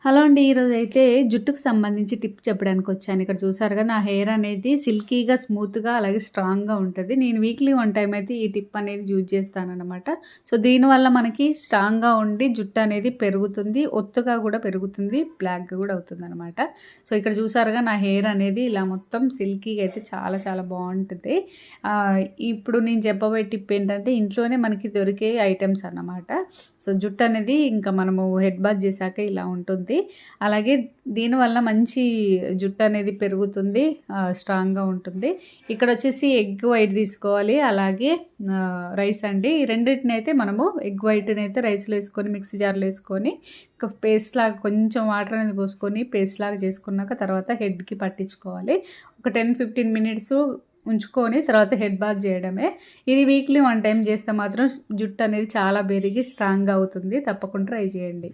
Hello అండి. ఈరోజైతే జుట్టుకు సంబంధించి టిప్ చెప్పడానికి వచ్చాను. ఇక్కడ చూసారుగా నా హెయిర్ అనేది సిల్కీగా, స్మూత్‌గా అలాగే స్ట్రాంగ్‌గా ఉంటది. నేను వీక్లీ వన్ టైమ్ అయితే ఈ టిప్ అనేది యూజ్ చేస్తాననమాట. సో, దీనివల్ల మనకి స్ట్రాంగ్‌గా ఉండి జుట్టు అనేది పెరుగుతుంది. ఒత్తుగా కూడా పెరుగుతుంది. బ్లాక్‌గా కూడా అవుతుందనమాట. సో, ఇక్కడ చూసారుగా నా హెయిర్ అనేది ఇలా మొత్తం సిల్కీగా అయితే చాలా చాలా బావుంటది. ఆహ్, ఇప్పుడు నేను చెప్పబోయే టిప్ ఏంటంటే ఇంట్లోనే మనకి దొరికే ఐటెమ్స్ అన్నమాట. సో, జుట్టు అనేది ఇంకా మనము హెడ్ బాత్ చేశాక ఇలా ఉంటుంది. అలాగే దీనివల్ల మంచి జుట్టు అనేది పెరుగుతుంది. స్ట్రాంగ్‌గా ఉంటుంది. ఇక్కడొచ్చేసి ఎగ్ వైట్ తీసుకోవాలి. అలాగే రైస్ అండి. ఈ రెండిటినైతే మనము ఎగ్ వైట్‌నైతే రైస్‌లో ఏసుకొని మిక్సీ జార్‌లో ఏసుకొని ఒక పేస్ట్ లాగా కొంచెం వాటర్ అనేది పోసుకొని పేస్ట్ లాగా చేసుకున్నాక తర్వాత హెడ్‌కి పట్టించుకోవాలి. ఒక 10-15 మినిట్స్ ఉంచుకొని తర్వాత హెడ్ బాత్ చేయడమే. ఇది వీక్లీ వన్ టైమ్ చేస్తే మాత్రం జుట్టు అనేది చాలా పెరిగి స్ట్రాంగ్‌గా అవుతుంది. తప్పకుండా ట్రై చేయండి.